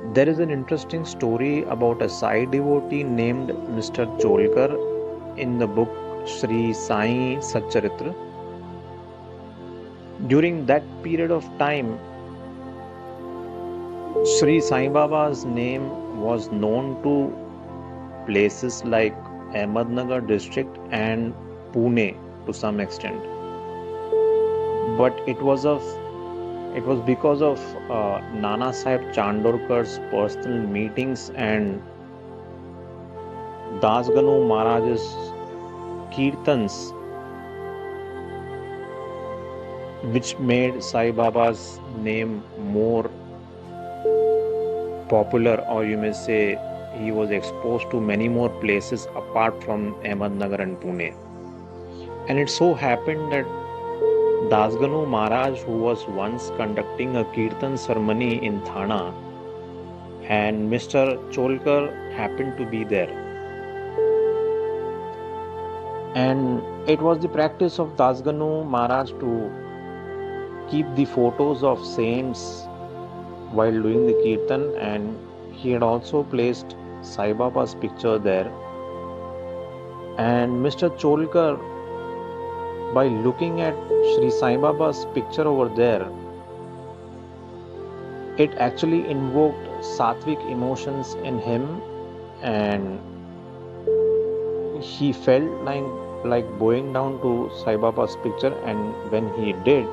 There is an interesting story about a Sai devotee named Mr. Cholkar in the book Sri Sai Satcharitra. During that period of time, Sri Sai Baba's name was known to places like Ahmednagar district and Pune to some extent. But it was because of Nana Sahib Chandorkar's personal meetings and Dasganu Maharaj's kirtans, which made Sai Baba's name more popular, or you may say he was exposed to many more places apart from Ahmednagar and Pune. And it so happened that Dasganu Maharaj, who was once conducting a kirtan ceremony in Thana, and Mr. Cholkar happened to be there. And it was the practice of Dasganu Maharaj to keep the photos of saints while doing the kirtan, and he had also placed Sai Baba's picture there. And Mr. Cholkar, by looking at Sri Sai Baba's picture over there, it actually invoked sattvic emotions in him, and he felt like bowing down to Sai Baba's picture. And when he did,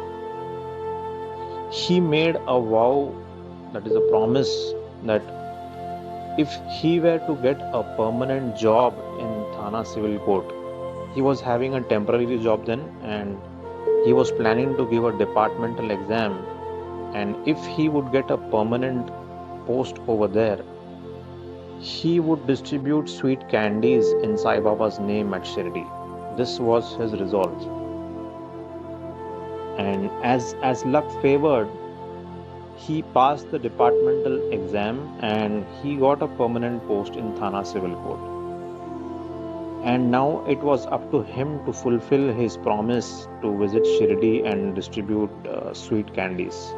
he made a vow, that is a promise, that if he were to get a permanent job in Thana Civil Court, he was having a temporary job then, and he was planning to give a departmental exam. And if he would get a permanent post over there, he would distribute sweet candies in Sai Baba's name at Shirdi. This was his resolve. And as luck favored, he passed the departmental exam and he got a permanent post in Thana Civil Court. And now it was up to him to fulfill his promise to visit Shirdi and distribute sweet candies.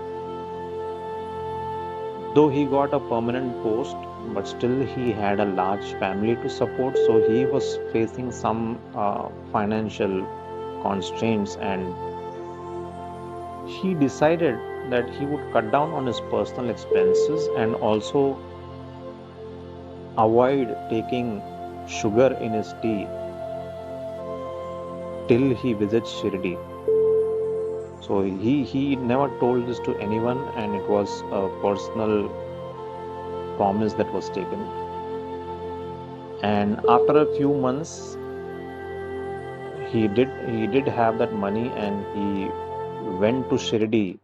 Though he got a permanent post, but still he had a large family to support, so he was facing some financial constraints, and he decided that he would cut down on his personal expenses and also avoid taking sugar in his tea till he visits Shirdi. So he never told this to anyone, and it was a personal promise that was taken. And after a few months, he did have that money, and he went to Shirdi.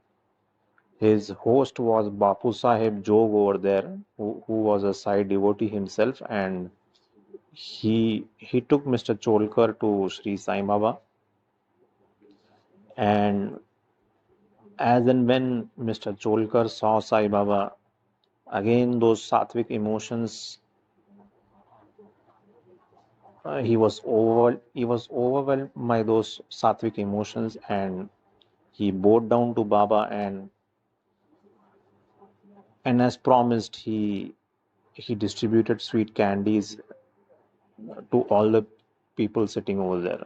His host was Bapu Sahib Jog over there, who was a Sai devotee himself, and he took Mr. Cholkar to Sri Sai Baba. And as and when Mr. Cholkar saw Sai Baba, again those sattvic emotions, he was overwhelmed by those sattvic emotions, and he bowed down to Baba, and as promised, he distributed sweet candies to all the people sitting over there.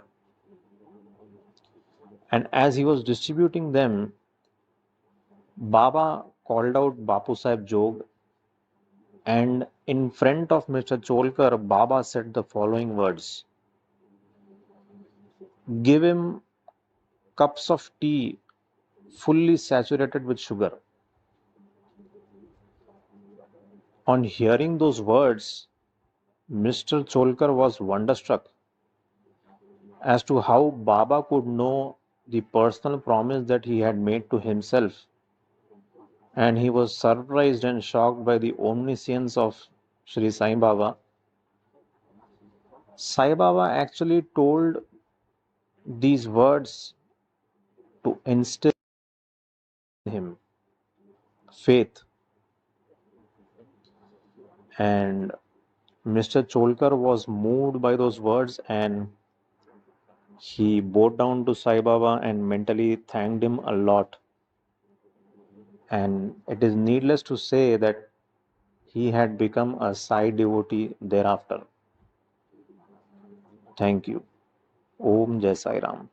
And as he was distributing them, Baba called out Bapu Sahib Jog, and in front of Mr. Cholkar, Baba said the following words: "Give him cups of tea fully saturated with sugar." On hearing those words, Mr. Cholkar was wonderstruck as to how Baba could know the personal promise that he had made to himself, and he was surprised and shocked by the omniscience of Sri Sai Baba. Sai Baba actually told these words to instill in him faith, and Mr. Cholkar was moved by those words, and he bowed down to Sai Baba and mentally thanked him a lot. And it is needless to say that He had become a Sai devotee thereafter. Thank you. Om Jai Sai Ram.